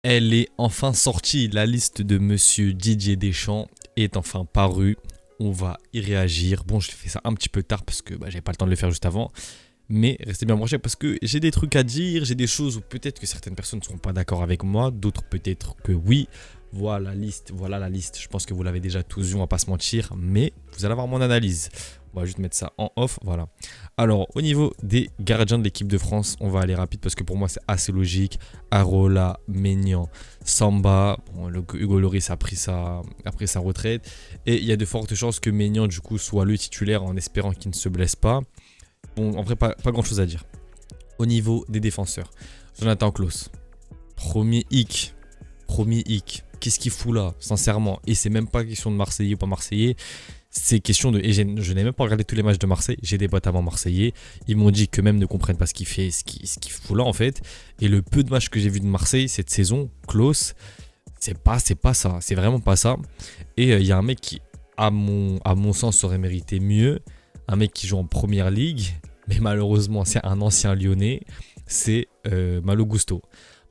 Elle est enfin sortie, la liste de Monsieur Didier Deschamps est enfin parue. On va y réagir. Bon, je fais ça un petit peu tard parce que j'avais pas le temps de le faire juste avant. Mais restez bien branchés parce que j'ai des trucs à dire, j'ai des choses où peut-être que certaines personnes ne seront pas d'accord avec moi, d'autres peut-être que oui. Voilà la liste. Je pense que vous l'avez déjà tous vu, on va pas se mentir, mais vous allez avoir mon analyse. On va juste mettre ça en off, voilà. Alors, au niveau des gardiens de l'équipe de France, on va aller rapide parce que pour moi c'est assez logique. Arola, Maignan, Samba, bon, Hugo Lloris a pris sa retraite. Et il y a de fortes chances que Maignan du coup soit le titulaire en espérant qu'il ne se blesse pas. Bon, en vrai, pas grand chose à dire. Au niveau des défenseurs, Jonathan Klaus, premier hic. Qu'est-ce qu'il fout là, sincèrement? Et c'est même pas question de Marseillais ou pas Marseillais. C'est question de. Et je n'ai même pas regardé tous les matchs de Marseille. J'ai des potes avant Marseillais. Ils m'ont dit que même ne comprennent pas ce qu'il fait, ce qu'il fout là en fait. Et le peu de matchs que j'ai vu de Marseille cette saison, Klaus, c'est pas ça. C'est vraiment pas ça. Et il y a un mec qui, à mon sens, aurait mérité mieux. Un mec qui joue en première ligue. Mais malheureusement, c'est un ancien lyonnais. C'est Malo Gusto.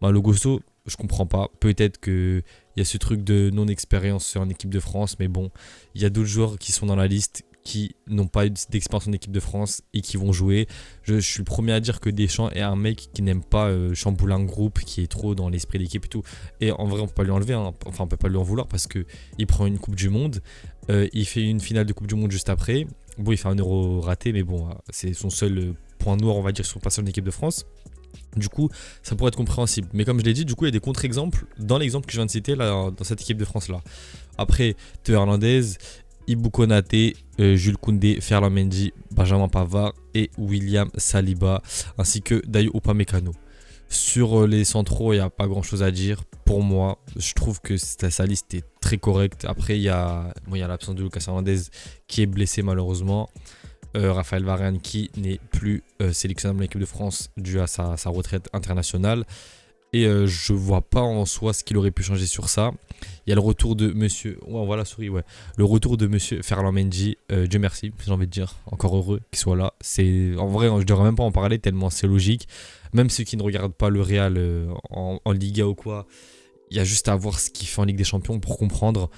Malo Gusto, je comprends pas. Peut-être qu'il y a ce truc de non-expérience en équipe de France, mais bon, il y a d'autres joueurs qui sont dans la liste qui n'ont pas eu d'expérience en équipe de France et qui vont jouer. Je suis le premier à dire que Deschamps est un mec qui n'aime pas chambouler un groupe, qui est trop dans l'esprit d'équipe et tout. Et en vrai, on peut pas lui enlever, hein. Enfin, on peut pas lui en vouloir parce que il prend une Coupe du Monde, il fait une finale de Coupe du Monde juste après. Bon, il fait un euro raté, mais bon, c'est son seul point noir, on va dire, sur le passage en équipe de France. Du coup, ça pourrait être compréhensible. Mais comme je l'ai dit, du coup, il y a des contre-exemples dans l'exemple que je viens de citer là, dans cette équipe de France-là. Après, Théo Hernandez, Ibou Konaté, Jules Koundé, Ferland Mendy, Benjamin Pavard et William Saliba, ainsi que Dayo Upamecano. Sur les centraux, il n'y a pas grand-chose à dire. Pour moi, je trouve que sa liste est très correcte. Après, il y a l'absence de Lucas Hernandez qui est blessé malheureusement. Raphaël Varane qui n'est plus sélectionnable en équipe de France dû à sa retraite internationale. Et je vois pas en soi ce qu'il aurait pu changer sur ça. Il y a le retour de monsieur. Ouais, voilà, souris, ouais. Le retour de monsieur Ferland Mendy. Dieu merci, j'ai envie de dire. Encore heureux qu'il soit là. En vrai, je devrais même pas en parler tellement c'est logique. Même ceux qui ne regardent pas le Real en Liga ou quoi, il y a juste à voir ce qu'il fait en Ligue des Champions pour comprendre.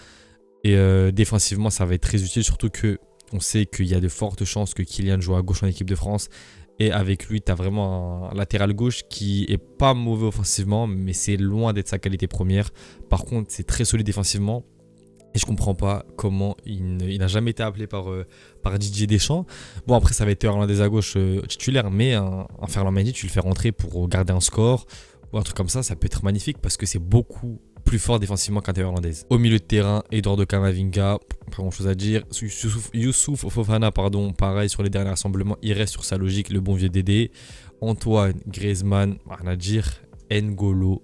Et défensivement, ça va être très utile, surtout que on sait qu'il y a de fortes chances que Kylian joue à gauche en équipe de France. Et avec lui, tu as vraiment un latéral gauche qui est pas mauvais offensivement, mais c'est loin d'être sa qualité première. Par contre, c'est très solide défensivement. Et je comprends pas comment il n'a jamais été appelé par Didier Deschamps. Bon, après, ça va être Hernandez à gauche titulaire, mais un Ferland Mendy, tu le fais rentrer pour garder un score ou un truc comme ça peut être magnifique parce que c'est beaucoup plus fort défensivement qu'un Théo Hernandez. Au milieu de terrain, Eduardo Camavinga, pas grand chose à dire. Youssouf Fofana, pardon, pareil sur les derniers rassemblements, il reste sur sa logique, le bon vieux Dédé. Antoine Griezmann, rien à dire. N'Golo,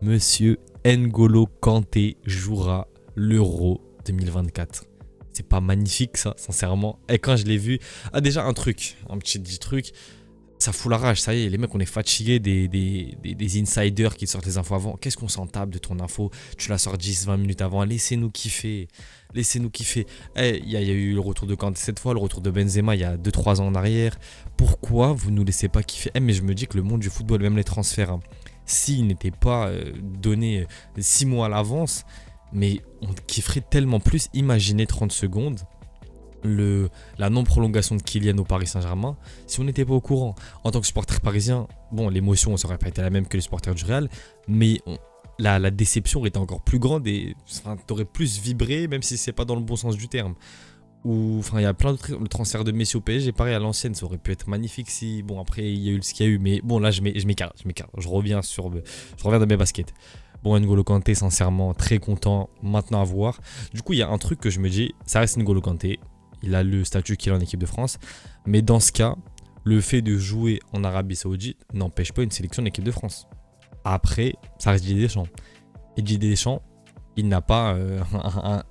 monsieur N'Golo Kanté jouera l'Euro 2024. C'est pas magnifique ça, sincèrement. Et quand je l'ai vu, déjà un petit truc. Ça fout la rage, ça y est, les mecs, on est fatigués des insiders qui sortent les infos avant. Qu'est-ce qu'on s'en tape de ton info? Tu la sors 10-20 minutes avant, laissez-nous kiffer. Laissez-nous kiffer. Il y a eu le retour de Kanté cette fois, le retour de Benzema il y a 2-3 ans en arrière. Pourquoi vous nous laissez pas kiffer? Mais je me dis que le monde du football, même les transferts, hein, s'ils n'étaient pas donnés 6 mois à l'avance, mais on kifferait tellement plus. Imaginez 30 secondes. La non-prolongation de Kylian au Paris Saint-Germain, si on n'était pas au courant. En tant que supporter parisien, bon, l'émotion, ça aurait pas été la même que les supporters du Real, mais la déception aurait été encore plus grande et t'aurais plus vibré, même si c'est pas dans le bon sens du terme. Il y a plein d'autres. Le transfert de Messi au PSG, pareil à l'ancienne, ça aurait pu être magnifique si. Bon, après, il y a eu ce qu'il y a eu, mais bon, là, je m'écarte. Je reviens dans mes baskets. Bon, N'Golo Kanté, sincèrement, très content. Maintenant à voir. Du coup, il y a un truc que je me dis, ça reste N'Golo Kanté. Il a le statut qu'il a en équipe de France. Mais dans ce cas, le fait de jouer en Arabie Saoudite n'empêche pas une sélection de l'équipe de France. Après, ça reste Didier Deschamps. Et Didier Deschamps, il n'a pas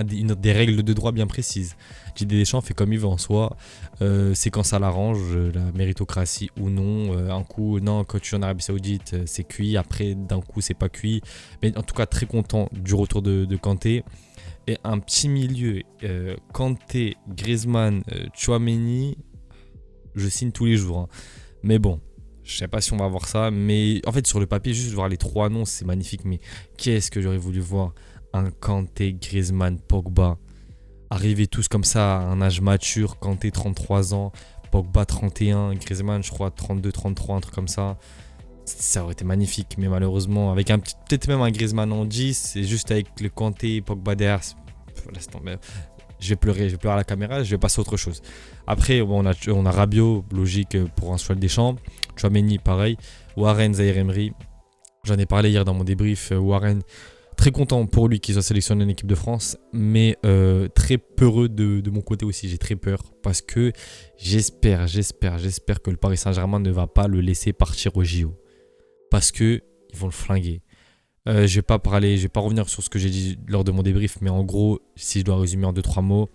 des règles de droit bien précises. Didier Deschamps fait comme il veut en soi. C'est quand ça l'arrange, la méritocratie ou non. Un coup, non, quand tu es en Arabie Saoudite, c'est cuit. Après, d'un coup, c'est pas cuit. Mais en tout cas, très content du retour de Kanté. Et un petit milieu, Kanté, Griezmann, Tchouaméni, je signe tous les jours. Hein. Mais bon, Je sais pas si on va voir ça, mais en fait, sur le papier, juste voir les 3 noms, c'est magnifique. Mais qu'est-ce que j'aurais voulu voir un Kanté, Griezmann, Pogba arriver tous comme ça à un âge mature. Kanté, 33 ans, Pogba, 31, Griezmann, je crois, 32, 33, un truc comme ça. Ça aurait été magnifique, mais malheureusement, avec un petit, peut-être même un Griezmann en 10, c'est juste avec le Kanté et Pogba derrière. Laisse tomber. Je vais pleurer à la caméra, je vais passer à autre chose. Après, bon, on a Rabiot, logique pour un choix des champs. Tchouaméni, pareil. Warren, Zaïre Emery. J'en ai parlé hier dans mon débrief. Warren, très content pour lui qu'il soit sélectionné en équipe de France, mais très peureux de mon côté aussi. J'ai très peur parce que j'espère que le Paris Saint-Germain ne va pas le laisser partir au JO. Parce que ils vont le flinguer. Je vais pas revenir sur ce que j'ai dit lors de mon débrief, mais en gros, si je dois résumer en 2-3 mots,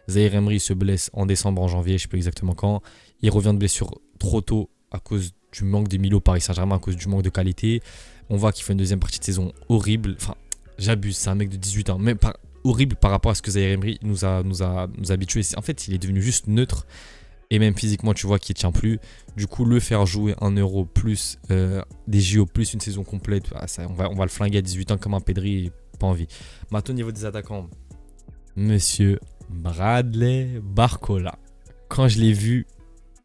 Zaïre Emery se blesse en décembre, en janvier, je sais plus exactement quand. Il revient de blessure trop tôt à cause du manque des milieux Paris Saint-Germain, à cause du manque de qualité. On voit qu'il fait une deuxième partie de saison horrible. Enfin, j'abuse, c'est un mec de 18 ans, mais horrible par rapport à ce que Zaïre Emery nous a habitués. En fait, il est devenu juste neutre. Et même physiquement, tu vois qu'il ne tient plus. Du coup, le faire jouer 1 euro plus des JO plus une saison complète, on va le flinguer à 18 ans comme un Pedri, pas envie. Maintenant, au niveau des attaquants, Monsieur Bradley Barcola. Quand je l'ai vu,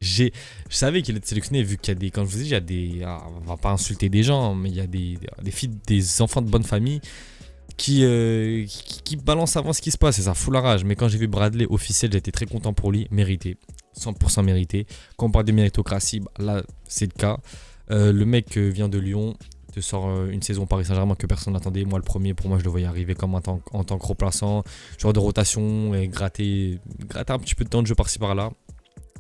je savais qu'il était sélectionné vu qu'il y a des, quand je vous dis, il y a des, on va pas insulter des gens, mais il y a des filles, des enfants de bonne famille qui balance avant ce qui se passe et ça fout la rage. Mais quand j'ai vu Bradley officiel, j'étais très content pour lui, mérité, 100% mérité. Quand on parle de méritocratie, là c'est le cas. Le mec vient de Lyon, te sort une saison Paris Saint-Germain que personne n'attendait. Moi le premier, pour moi je le voyais arriver comme en tant que remplaçant, genre de rotation et gratter un petit peu de temps de jeu par-ci par-là.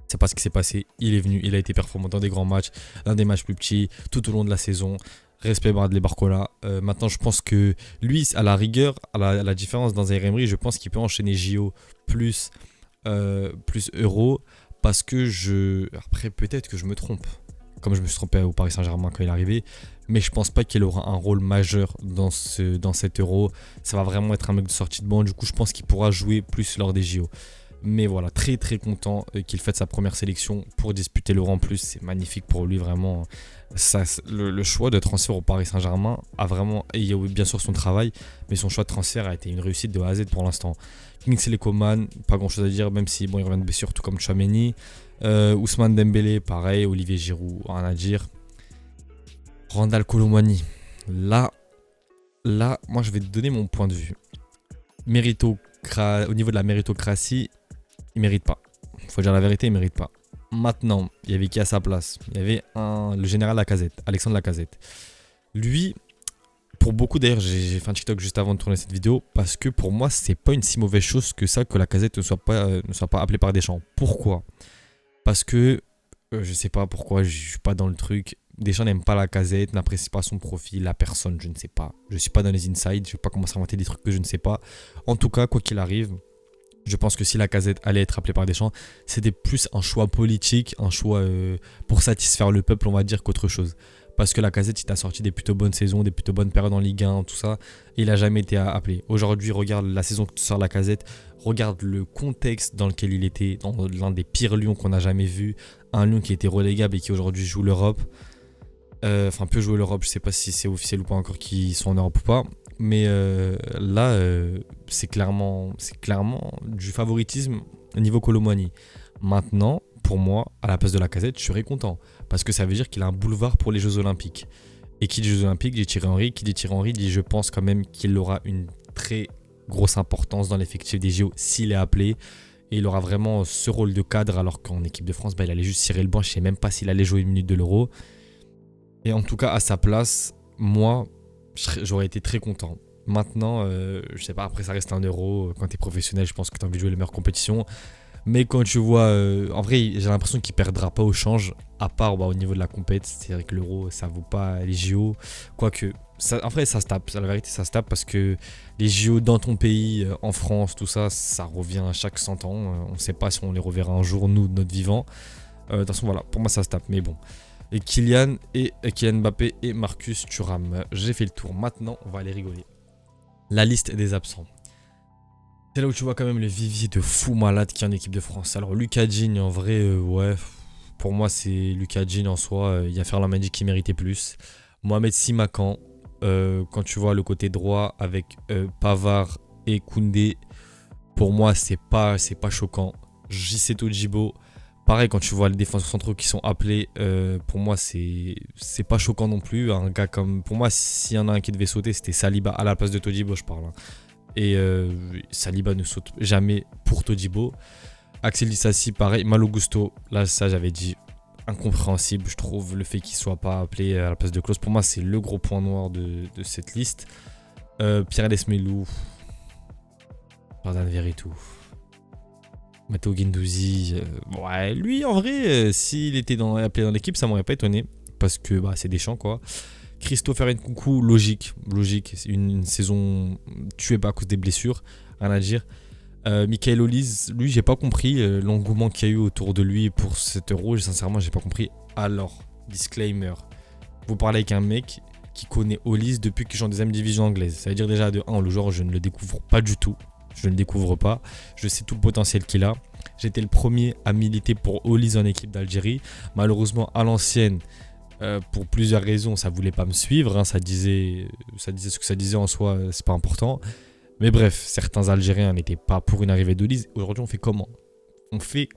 C'est pas ce qui s'est passé, il est venu, il a été performant dans des grands matchs, dans des matchs plus petits, tout au long de la saison. Respect Bradley Barcola. Maintenant, je pense que lui, à la rigueur, à la différence dans Zaïre Emery, je pense qu'il peut enchaîner JO plus Euro parce que après, peut-être que je me trompe, comme je me suis trompé au Paris Saint-Germain quand il est arrivé, mais je pense pas qu'il aura un rôle majeur dans cet Euro. Ça va vraiment être un mec de sortie de banc. Du coup, je pense qu'il pourra jouer plus lors des JO. Mais voilà, très très content qu'il fasse sa première sélection pour disputer l'Euro en plus. C'est magnifique pour lui, vraiment. Ça, le choix de transfert au Paris Saint-Germain a vraiment, il y a bien sûr son travail, mais son choix de transfert a été une réussite de A à Z pour l'instant. Kingsley Coman, pas grand chose à dire, même si bon, il revient de blessure tout comme Tchouaméni. Ousmane Dembélé, pareil. Olivier Giroud, rien à dire. Randal Kolo Muani, là, moi je vais te donner mon point de vue. Au niveau de la méritocratie, il mérite pas. Faut dire la vérité, il mérite pas. Maintenant, il y avait qui à sa place? Il y avait le général Lacazette, Alexandre Lacazette. Lui, pour beaucoup d'ailleurs, j'ai fait un TikTok juste avant de tourner cette vidéo parce que pour moi, c'est pas une si mauvaise chose que ça que Lacazette ne soit pas appelé par Deschamps. Pourquoi? Parce que je sais pas pourquoi, je suis pas dans le truc. Deschamps n'aime pas Lacazette, n'apprécie pas son profil, la personne, je ne sais pas. Je suis pas dans les insides, je vais pas commencer à inventer des trucs que je ne sais pas. En tout cas, quoi qu'il arrive, je pense que si Lacazette allait être appelé par Deschamps, c'était plus un choix politique, un choix pour satisfaire le peuple, on va dire, qu'autre chose. Parce que Lacazette, il t'a sorti des plutôt bonnes saisons, des plutôt bonnes périodes en Ligue 1, tout ça, et il n'a jamais été appelé. Aujourd'hui, regarde la saison que tu sors Lacazette, regarde le contexte dans lequel il était, dans l'un des pires Lyons qu'on a jamais vu, un Lyon qui était relégable et qui aujourd'hui joue l'Europe. Enfin, peut jouer l'Europe, je sais pas si c'est officiel ou pas encore qu'ils sont en Europe ou pas. Mais là, c'est clairement du favoritisme au niveau Kolo Muani. Maintenant, pour moi, à la place de Lacazette, je serais content. Parce que ça veut dire qu'il a un boulevard pour les Jeux Olympiques. Et qui dit Jeux Olympiques dit Thierry Henry. Qui dit Thierry Henry dit je pense quand même qu'il aura une très grosse importance dans l'effectif des JO s'il est appelé. Et il aura vraiment ce rôle de cadre alors qu'en équipe de France, il allait juste cirer le banc. Je ne sais même pas s'il allait jouer une minute de l'Euro. Et en tout cas, à sa place, moi, j'aurais été très content. Maintenant, je sais pas, après ça reste un euro. Quand tu es professionnel, je pense que tu as envie de jouer les meilleures compétitions. Mais quand tu vois, en vrai, j'ai l'impression qu'il perdra pas au change, à part au niveau de la compète. C'est vrai que l'euro, ça vaut pas les JO. Quoique, en vrai, ça se tape. La vérité, ça se tape parce que les JO dans ton pays, en France, tout ça, ça revient à chaque 100 ans. On sait pas si on les reverra un jour, nous, de notre vivant. De toute façon, voilà, pour moi, ça se tape. Mais bon. Et Kylian Mbappé et Marcus Thuram. J'ai fait le tour. Maintenant, on va aller rigoler. La liste des absents. C'est là où tu vois quand même le vivier de fou malade qui est en équipe de France. Alors Lucas Digne, en vrai, ouais, Pour moi, c'est Lucas Digne en soi. Il y a Ferland Mendy qui méritait plus. Mohamed Simakan, quand tu vois le côté droit avec Pavard et Koundé, pour moi, c'est pas choquant. JC Todibo, pareil, quand tu vois les défenseurs centraux qui sont appelés, pour moi, c'est pas choquant non plus. Un gars comme. Pour moi, s'il y en a un qui devait sauter, c'était Saliba à la place de Todibo, je parle. Hein. Et Saliba ne saute jamais pour Todibo. Axel Disasi, pareil. Malo Gusto, là, ça, j'avais dit incompréhensible. Je trouve le fait qu'il soit pas appelé à la place de Klose. Pour moi, c'est le gros point noir de cette liste. Pierre Lesmelou, Jordan Veretout, Matteo Guendouzi. Ouais, lui, en vrai, s'il était appelé dans l'équipe, ça m'aurait pas étonné. Parce que bah, c'est Deschamps, quoi. Christopher Nkunku, logique. C'est une saison tuée à cause des blessures, rien à dire. Michael Olise, lui, j'ai pas compris l'engouement qu'il y a eu autour de lui pour cet euro. Sincèrement, j'ai pas compris. Alors, disclaimer, vous parlez avec un mec qui connaît Olise depuis qu'il joue en deuxième division anglaise. Ça veut dire déjà de 1, le joueur, je ne le découvre pas du tout. Je ne le découvre pas. Je sais tout le potentiel qu'il a. J'étais le premier à militer pour Olise en équipe d'Algérie. Malheureusement, à l'ancienne, pour plusieurs raisons, ça voulait pas me suivre. Hein. Ça disait ce que ça disait en soi, c'est pas important. Mais bref, certains Algériens n'étaient pas pour une arrivée d'Olise. Aujourd'hui, on fait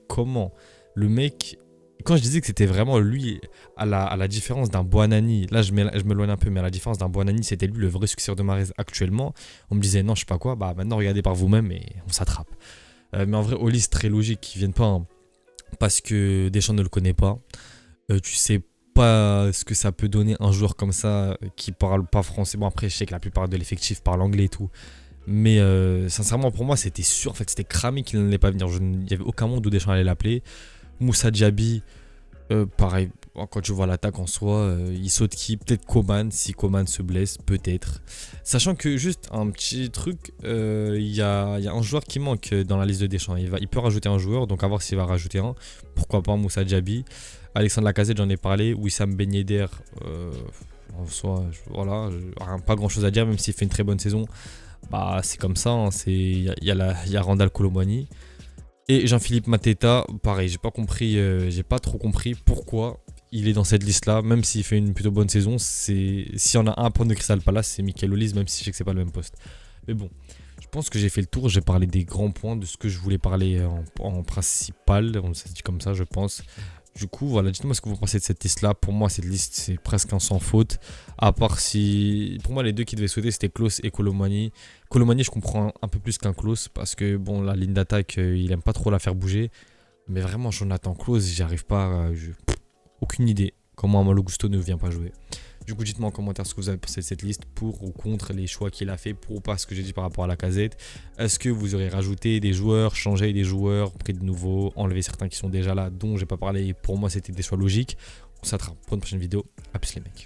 comment le mec, quand je disais que c'était vraiment lui, à la différence d'un Bouanani, là je m'éloigne un peu, mais à la différence d'un Bouanani, c'était lui le vrai successeur de Mahrez actuellement. On me disait non, je sais pas quoi, bah maintenant regardez par vous-même et on s'attrape. Mais en vrai, Olise, très logique qu'ils viennent pas, hein, parce que Deschamps ne le connaît pas. Tu sais pas ce que ça peut donner un joueur comme ça qui parle pas français. Bon, après, je sais que la plupart de l'effectif parle anglais et tout. Mais sincèrement, pour moi, c'était sûr. En fait, c'était cramé qu'il n'allait pas venir. Il n'y avait aucun monde où Deschamps allait l'appeler. Moussa Diaby, pareil. Quand tu vois l'attaque en soi, il saute qui? Peut-être Coman, si Coman se blesse, peut-être. Sachant que, juste un petit truc, il y a un joueur qui manque dans la liste de Deschamps. Il peut rajouter un joueur, donc à voir s'il va rajouter un. Pourquoi pas Moussa Diaby. Alexandre Lacazette, j'en ai parlé. Wissam Ben Yedder, en soi, voilà, pas grand chose à dire, même s'il fait une très bonne saison. Bah, c'est comme ça, hein, il y a Randal Kolo Muani. Et Jean-Philippe Mateta, pareil, j'ai pas trop compris pourquoi il est dans cette liste-là, même s'il fait une plutôt bonne saison. S'il y en a un point de Crystal Palace, c'est Michael Olise, même si je sais que c'est pas le même poste. Mais bon, je pense que j'ai fait le tour, j'ai parlé des grands points, de ce que je voulais parler en principal, on se dit comme ça, je pense. Du coup, voilà, dites-moi ce que vous pensez de cette liste-là. Pour moi, cette liste, c'est presque un sans faute. À part si. Pour moi, les deux qui devaient sauter, c'était Klose et Kolo Muani. Kolo Muani, je comprends un peu plus qu'un Klose. Parce que, bon, la ligne d'attaque, il aime pas trop la faire bouger. Mais vraiment, Jonathan Klose, j'y arrive pas. Aucune idée comment Malo Gusto ne vient pas jouer. Du coup, dites-moi en commentaire ce que vous avez pensé de cette liste, pour ou contre les choix qu'il a fait, pour ou pas ce que j'ai dit par rapport à Lacazette. Est-ce que vous aurez rajouté des joueurs, changé des joueurs, pris de nouveaux, enlevé certains qui sont déjà là, dont j'ai pas parlé. Pour moi, c'était des choix logiques. On s'attrape pour une prochaine vidéo. A plus les mecs.